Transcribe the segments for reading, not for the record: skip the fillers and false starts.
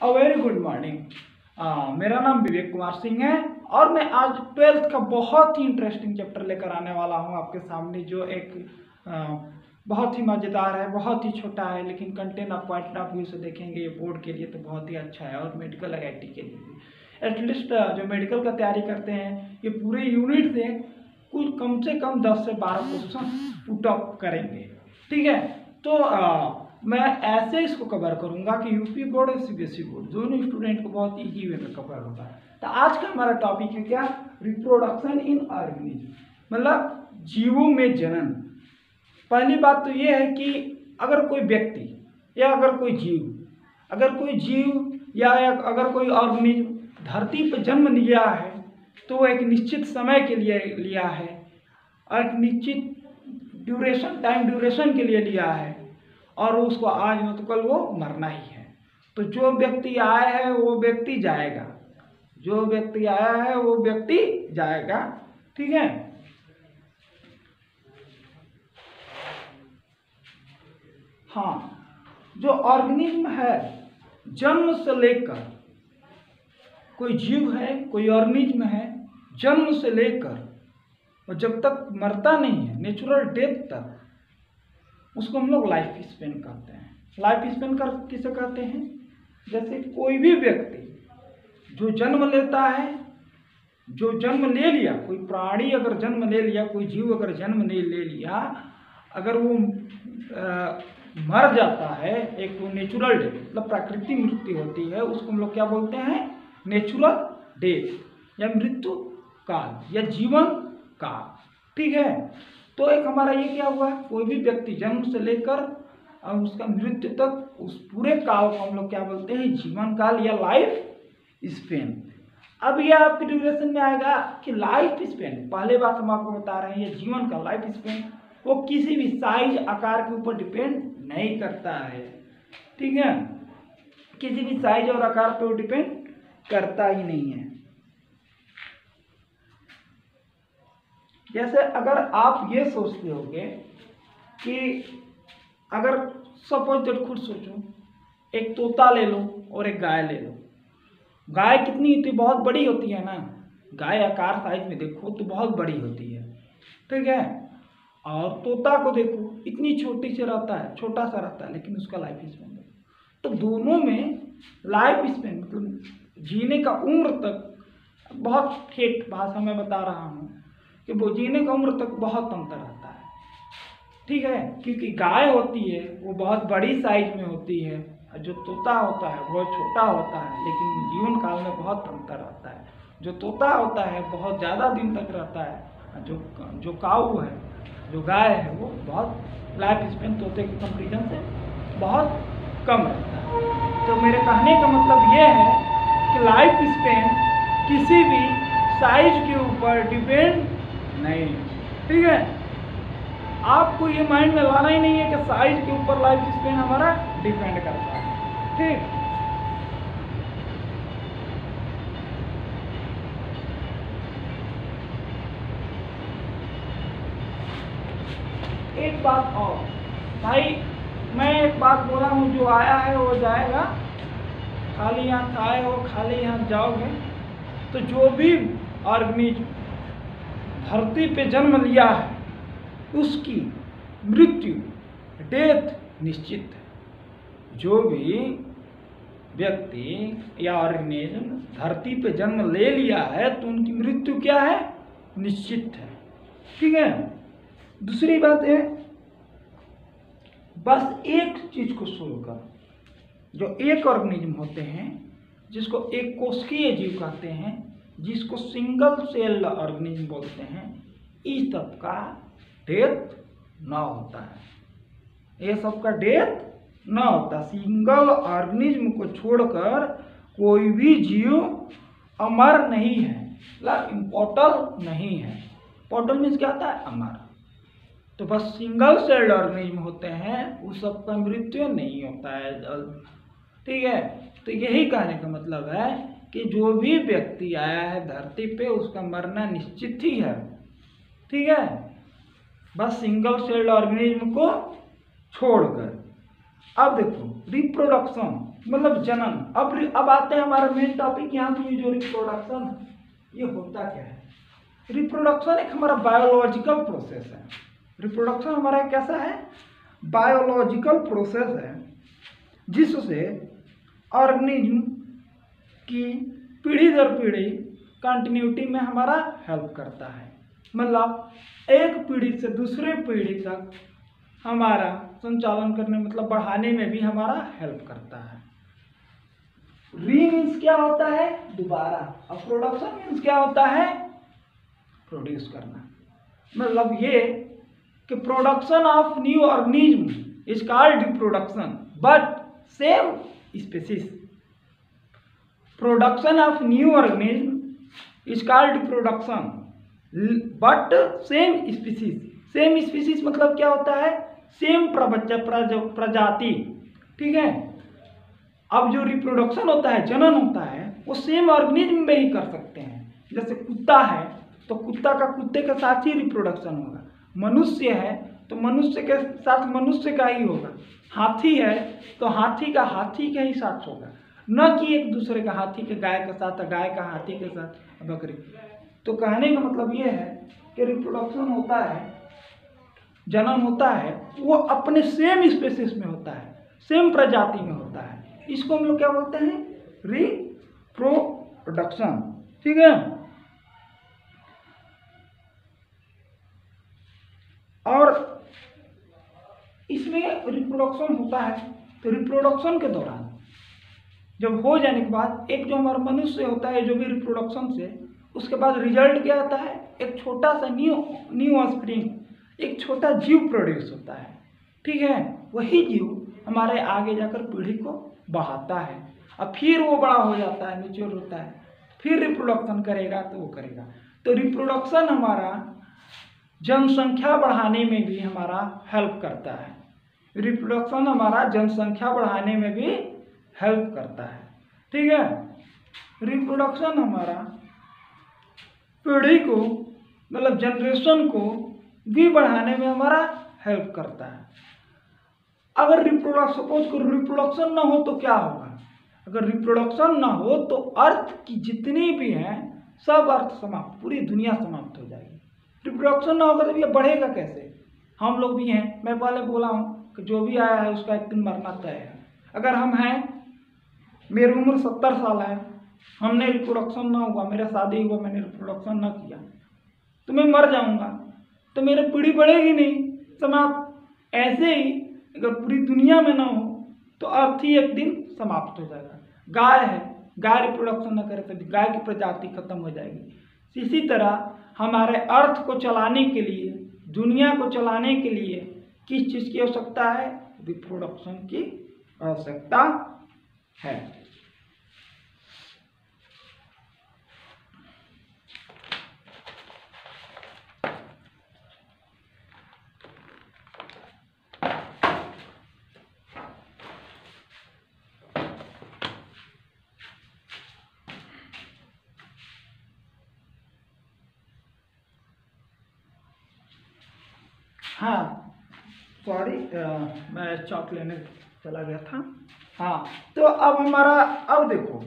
Very good morning. मेरा नाम विवेक कुमार सिंह है और मैं आज 12th का बहुत ही इंटरेस्टिंग चैप्टर लेकर आने वाला हूं आपके सामने, जो एक बहुत ही मज़ेदार है, बहुत ही छोटा है, लेकिन कंटेंट आप पॉइंट ऑफ व्यू से देखेंगे ये बोर्ड के लिए तो बहुत ही अच्छा है और मेडिकल IIT के लिए भी। एटलीस्ट जो मेडिकल का तैयारी करते हैं ये पूरे यूनिट से कुल कम से कम 10 से 12 क्वेश्चन पुट अप करेंगे। ठीक है, तो मैं ऐसे इसको कवर करूंगा कि यूपी बोर्ड और CBSE बोर्ड दोनों स्टूडेंट को बहुत ईजी वे में कवर होता है। तो आज का हमारा टॉपिक है क्या? रिप्रोडक्शन इन ऑर्गेनिज्म, मतलब जीवों में जनन। पहली बात तो ये है कि अगर कोई व्यक्ति या अगर कोई जीव या अगर कोई ऑर्गेनिज्म धरती पर जन्म लिया है तो वो एक निश्चित समय के लिए लिया है और एक निश्चित टाइम ड्यूरेशन के लिए लिया है और उसको आज न तो कल वो मरना ही है। तो जो व्यक्ति आया है वो व्यक्ति जाएगा, जो व्यक्ति आया है वो व्यक्ति जाएगा। ठीक है, हाँ, जो ऑर्गेनिज्म है जन्म से लेकर, कोई जीव है, कोई ऑर्गेनिज्म है, जन्म से लेकर और जब तक मरता नहीं है, नेचुरल डेथ तक, उसको हम लोग लाइफ स्पेन कहते हैं। लाइफ स्पेन किसे कहते हैं? जैसे कोई भी व्यक्ति जो जन्म लेता है, जो जन्म ले लिया, कोई प्राणी अगर जन्म ले लिया, कोई जीव अगर जन्म ले लिया, अगर वो मर जाता है, एक वो नेचुरल डेथ मतलब प्राकृतिक मृत्यु होती है, उसको हम लोग क्या बोलते हैं? नेचुरल डेथ या मृत्यु काल या जीवन काल। ठीक है, तो एक हमारा ये क्या हुआ, कोई भी व्यक्ति जन्म से लेकर और उसका मृत्यु तक, उस पूरे काल को हम लोग क्या बोलते हैं? जीवन काल या लाइफ स्पेन। अब ये आपके ड्यूरेशन में आएगा कि लाइफ स्पेन, पहले बात हम आपको बता रहे हैं, ये जीवन का लाइफ स्पेन वो किसी भी साइज आकार के ऊपर डिपेंड नहीं करता है। ठीक है, किसी भी साइज और आकार पे वो डिपेंड करता ही नहीं है। जैसे अगर आप ये सोचते होंगे कि अगर सपोज दैट, खुद सोचो, एक तोता ले लो और एक गाय ले लो। गाय कितनी होती है? बहुत बड़ी होती है ना। गाय आकार साइज में देखो तो बहुत बड़ी होती है। ठीक है, और तोता को देखो इतनी छोटी से रहता है, छोटा सा रहता है, लेकिन उसका लाइफ स्पेन देखो। तो दोनों में लाइफ स्पेन मतलब जीने का उम्र तक बहुत ठेठ भाषा में बता रहा हूँ कि वो जीने का उम्र तक बहुत अंतर रहता है। ठीक है, क्योंकि गाय होती है वो बहुत बड़ी साइज में होती है और जो तोता होता है वो छोटा होता है, लेकिन जीवन काल में बहुत अंतर रहता है। जो तोता होता है बहुत ज़्यादा दिन तक रहता है, जो काऊ है, जो गाय है, वो बहुत लाइफ स्पेन तोते के कंपेरिजन से बहुत कम रहता है। तो मेरे कहने का मतलब ये है कि लाइफ स्पेन किसी भी साइज के ऊपर डिपेंड नहीं। ठीक है, आपको ये माइंड में लाना ही नहीं है कि साइज के ऊपर लाइफ स्पेन हमारा डिपेंड करता है। ठीक, एक बात और भाई, मैं एक बात बोला हूँ, जो आया है वो जाएगा, खाली हाथ आए हो खाली हाथ जाओगे। तो जो भी ऑर्गेनिज्म धरती पे जन्म लिया है उसकी मृत्यु, डेथ निश्चित है। जो भी व्यक्ति या ऑर्गेनिज्म धरती पे जन्म ले लिया है तो उनकी मृत्यु क्या है? निश्चित है। ठीक है, दूसरी बात है, बस एक चीज को छोड़कर जो एक ऑर्गेनिज्म होते हैं, जिसको एक कोशिकीय जीव कहते हैं, जिसको सिंगल सेल्ड ऑर्गेनिज्म बोलते हैं, इस सब का डेथ ना होता है। ये सब का डेथ ना होता। सिंगल ऑर्गेनिज्म को छोड़कर कोई भी जीव अमर नहीं है, मतलब इम्मॉर्टल नहीं है। इम्मॉर्टल मीन्स क्या होता है? अमर। तो बस सिंगल सेल्ड ऑर्गेनिज्म होते हैं, उस सब का मृत्यु नहीं होता है। ठीक है, तो यही कहने का मतलब है कि जो भी व्यक्ति आया है धरती पे उसका मरना निश्चित ही है। ठीक है, बस सिंगल सेल्ड ऑर्गेनिज्म को छोड़कर। अब देखो, रिप्रोडक्शन मतलब जनन। अब आते हैं हमारा मेन टॉपिक यहाँ पे, जो रिप्रोडक्शन ये होता क्या है। रिप्रोडक्शन एक हमारा बायोलॉजिकल प्रोसेस है। रिप्रोडक्शन हमारा कैसा है, बायोलॉजिकल प्रोसेस है, जिससे ऑर्गेनिज्म की पीढ़ी दर पीढ़ी कंटिन्यूटी में हमारा हेल्प करता है। मतलब एक पीढ़ी से दूसरे पीढ़ी तक हमारा संचालन करने, मतलब बढ़ाने में भी हमारा हेल्प करता है। री मीन्स क्या होता है, दोबारा, और प्रोडक्शन मीन्स क्या होता है, प्रोड्यूस करना। मतलब ये कि production of new organism is called reproduction but same species. Production of new organism is called reproduction but same species. Same species मतलब क्या होता है, सेम प्रजाति, ठीक है। अब जो रिप्रोडक्शन होता है, जनन होता है, वो सेम ऑर्गेनिज्म में ही कर सकते हैं। जैसे कुत्ता है तो कुत्ता का कुत्ते के साथ ही रिप्रोडक्शन होगा, मनुष्य है तो मनुष्य के साथ मनुष्य का ही होगा, हाथी है तो हाथी का हाथी के ही साथ होगा, न कि एक दूसरे का, हाथी के गाय के साथ, गाय का हाथी के साथ, बकरी। तो कहने का मतलब ये है कि रिप्रोडक्शन होता है, जनन होता है, वो अपने सेम स्पेसिस में होता है, सेम प्रजाति में होता है। इसको हम लोग क्या बोलते हैं, रिप्रोडक्शन, ठीक है। और इसमें रिप्रोडक्शन होता है तो रिप्रोडक्शन के दौरान जब हो जाने के बाद एक जो हमारा मनुष्य होता है, जो भी रिप्रोडक्शन से, उसके बाद रिजल्ट क्या आता है, एक छोटा सा न्यू ऑफस्प्रिंग, एक छोटा जीव प्रोड्यूस होता है, ठीक है। वही जीव हमारे आगे जाकर पीढ़ी को बढ़ाता है, और फिर वो बड़ा हो जाता है, मैच्योर होता है, फिर रिप्रोडक्शन करेगा तो वो करेगा। तो रिप्रोडक्शन हमारा जनसंख्या बढ़ाने में भी हमारा हेल्प करता है। रिप्रोडक्शन हमारा जनसंख्या बढ़ाने में भी हेल्प करता है, ठीक है। रिप्रोडक्शन हमारा पीढ़ी को, मतलब जनरेशन को भी बढ़ाने में हमारा हेल्प करता है। अगर रिप्रोडक्शन, सपोज करो रिप्रोडक्शन ना हो तो क्या होगा, अगर रिप्रोडक्शन ना हो तो अर्थ की जितनी भी हैं सब अर्थ समाप्त, पूरी दुनिया समाप्त हो जाएगी। रिप्रोडक्शन ना होगा तो ये बढ़ेगा कैसे। हम लोग भी हैं, मैं पहले बोला हूँ कि जो भी आया है उसका एक दिन मरना तय है। अगर हम हैं, मेरी उम्र 70 साल है, हमने रिप्रोडक्शन ना हुआ, मेरा शादी हुआ, मैंने रिप्रोडक्शन ना किया, तो मैं मर जाऊंगा, तो मेरी पीढ़ी बढ़ेगी नहीं, समाप्त। ऐसे ही अगर पूरी दुनिया में ना हो तो अर्थ ही एक दिन समाप्त हो जाएगा। गाय है, गाय रिप्रोडक्शन ना करे तो गाय की प्रजाति खत्म हो जाएगी। इसी तरह हमारे अर्थ को चलाने के लिए, दुनिया को चलाने के लिए किस चीज़ की आवश्यकता है, रिप्रोडक्शन की आवश्यकता है। हाँ सॉरी, मैं चॉक लेने चला गया था। हाँ, तो अब हमारा, अब देखो,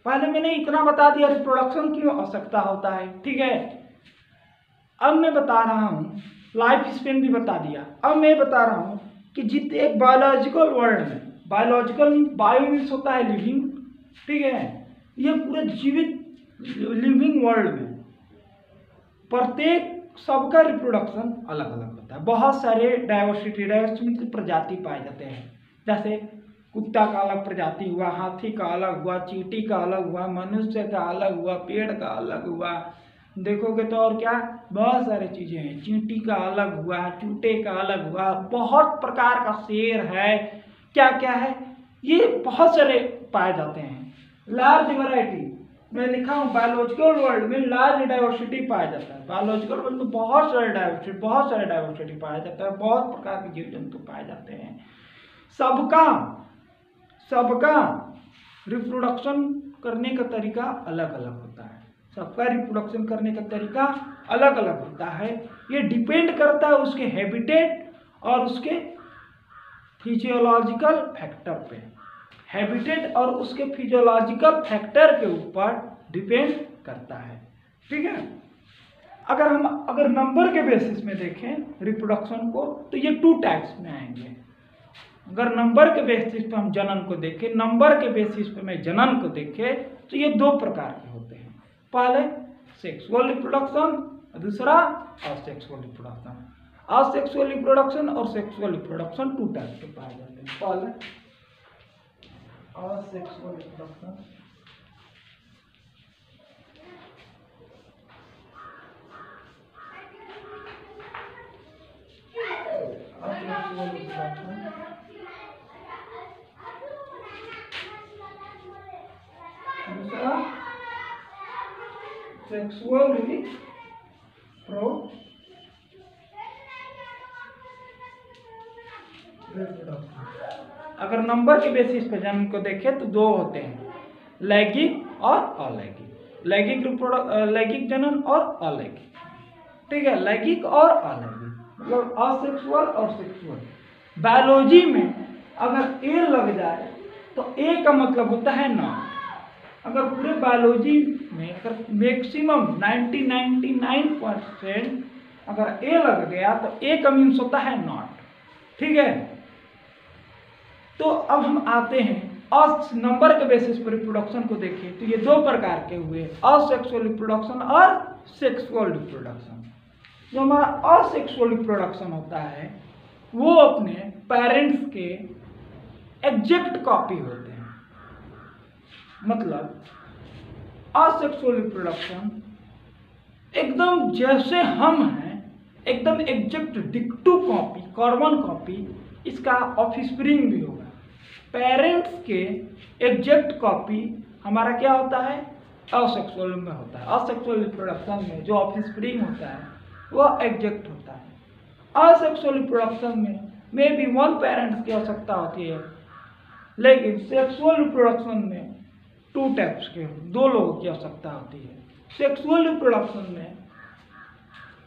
पहले मैंने इतना बता दिया रिप्रोडक्शन की आवश्यकता होता है, ठीक है। अब मैं बता रहा हूँ, लाइफ स्पेन भी बता दिया। अब मैं बता रहा हूँ कि जितने एक बायोलॉजिकल वर्ल्ड में, बायोलॉजिकल, बायो मीन्स होता है लिविंग, ठीक है। ये पूरे जीवित लिविंग वर्ल्ड में प्रत्येक सबका रिप्रोडक्शन अलग अलग होता है। बहुत सारे डाइवर्सिटी प्रजाति पाए जाते हैं। जैसे कुत्ता का अलग प्रजाति हुआ, हाथी का अलग हुआ, चींटी का अलग हुआ, मनुष्य का अलग हुआ, पेड़ का अलग हुआ, देखोगे तो और क्या बहुत सारी चीज़ें हैं। चींटी का अलग हुआ, चूटे का अलग हुआ, बहुत प्रकार का शेर है, क्या क्या है, ये बहुत सारे पाए जाते हैं। लार्ज वैरायटी मैं लिखा हूँ, बायोलॉजिकल वर्ल्ड में लार्ज डाइवर्सिटी पाया जाता है। बायोलॉजिकल वर्ल्ड में बहुत सारे डाइवर्सिटी पाया जाता है, बहुत प्रकार के जीव जंतु पाए जाते हैं। सबका रिप्रोडक्शन करने का तरीका अलग अलग होता है। सबका रिप्रोडक्शन करने का तरीका अलग अलग होता है। ये डिपेंड करता है उसके हैबिटेट और उसके फिजियोलॉजिकल फैक्टर पे। हैबिटेट और उसके फिजियोलॉजिकल फैक्टर के ऊपर डिपेंड करता है। ठीक है, अगर नंबर के बेसिस में देखें रिप्रोडक्शन को तो ये 2 टाइप्स में आएंगे। अगर नंबर के बेसिस पे हम जनन को देखें, नंबर के बेसिस पे मैं जनन को देखें, तो ये 2 प्रकार के होते हैं। पहले सेक्सुअल रिप्रोडक्शन, दूसरा असेक्सुअल रिप्रोडक्शन। असेक्सुअल रिप्रोडक्शन और सेक्सुअल रिप्रोडक्शन 2 टाइप के पाए जाते हैं। पहले असेक्सुअल रिप्रोडक्शन, दूसरा सेक्सुअल रिप्रोडक्शन। अगर नंबर के बेसिस पे जन्म को देखें तो 2 होते हैं, लैंगिक और अलैंगिक। लैंगिक जनन और अलैंगिक। ठीक है, लैंगिक और अलैंगिक मतलब असेक्सुअल और सेक्सुअल। बायोलॉजी में अगर ए लग जाए तो ए का मतलब होता है नॉट। अगर पूरे बायोलॉजी में अगर मैक्सिमम 99% अगर ए लग गया तो ए का मीन्स होता है नॉट। ठीक है, तो अब हम आते हैं नंबर के बेसिस पर रिप्रोडक्शन को देखें तो ये 2 प्रकार के हुए, असेक्सुअल रिप्रोडक्शन और सेक्सुअल रिप्रोडक्शन। जो हमारा असेक्सुअल रिप्रोडक्शन होता है वो अपने पेरेंट्स के एग्जैक्ट कॉपी होते हैं। मतलब असेक्सुअल रिप्रोडक्शन एकदम जैसे हम हैं, एकदम एग्जैक्ट डिक्टो कॉपी, कार्बन कॉपी इसका ऑफस्प्रिंग भी होगा। पेरेंट्स के एग्जैक्ट कॉपी हमारा क्या होता है, असेक्सुअल में होता है। असेक्सुअल रिप्रोडक्शन में जो ऑफस्प्रिंग होता है वह एग्जैक्ट होता है। असेक्सुअल रिप्रोडक्शन में मे बी 1 पेरेंट्स की आवश्यकता होती है, लेकिन सेक्सुअल रिप्रोडक्शन में 2 टाइप्स के 2 लोगों की आवश्यकता होती है। सेक्सुअल रिप्रोडक्शन में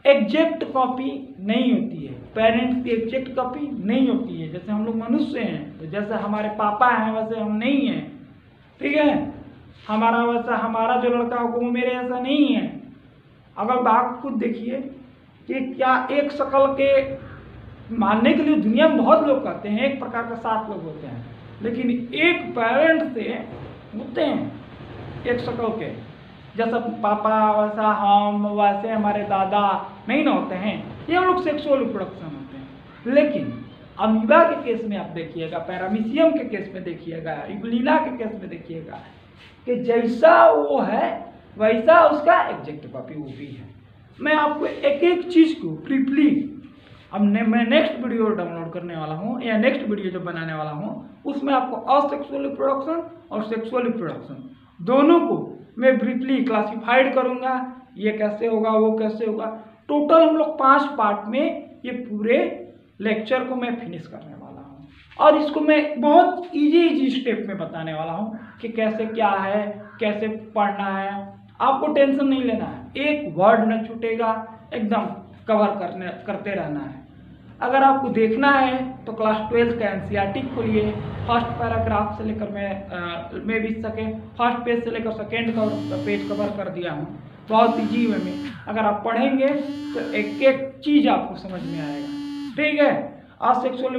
एग्जैक्ट कॉपी नहीं होती है, पेरेंट्स की एग्जैक्ट कॉपी नहीं होती है। जैसे हम लोग मनुष्य हैं तो जैसे हमारे पापा हैं वैसे हम नहीं हैं। ठीक है, हमारा जो लड़का होगा वो मेरे जैसा नहीं है। अगर आप खुद देखिए कि क्या एक शक्ल के मानने के लिए दुनिया में बहुत लोग कहते हैं, एक प्रकार का 7 लोग होते हैं, लेकिन एक पेरेंट से होते हैं एक शक्ल के, जैसा पापा वैसा हम वैसे हमारे दादा नहीं ना होते हैं। ये हम लोग सेक्सुअल रिप्रोडक्शन होते हैं। लेकिन अमीबा के केस में आप देखिएगा, पैरामीशियम के केस में देखिएगा, इग्लिना के केस में देखिएगा कि जैसा वो है वैसा उसका एग्जैक्ट कॉपी वो भी है। मैं आपको एक एक चीज़ को ब्रीफली मैं नेक्स्ट वीडियो डाउनलोड करने वाला हूँ या नेक्स्ट वीडियो जो बनाने वाला हूँ उसमें आपको असेक्सुअल रिप्रोडक्शन और सेक्सुअल रिप्रोडक्शन दोनों को मैं ब्रीफली क्लासिफाइड करूँगा। ये कैसे होगा, वो कैसे होगा। टोटल हम लोग 5 पार्ट में ये पूरे लेक्चर को मैं फिनिश करने वाला हूँ और इसको मैं बहुत इजी स्टेप में बताने वाला हूँ कि कैसे क्या है, कैसे पढ़ना है। आपको टेंशन नहीं लेना है, एक वर्ड न छूटेगा, एकदम कवर करते रहना है। अगर आपको देखना है तो क्लास 12 का एनसीईआरटी खोलिए, फर्स्ट पैराग्राफ से लेकर मैं भी फर्स्ट पेज से लेकर सेकेंड पेज कवर कर दिया हूँ बहुत इजी वे में। अगर आप पढ़ेंगे तो एक एक चीज़ आपको समझ में आएगा। ठीक है, आज सेक्सुअल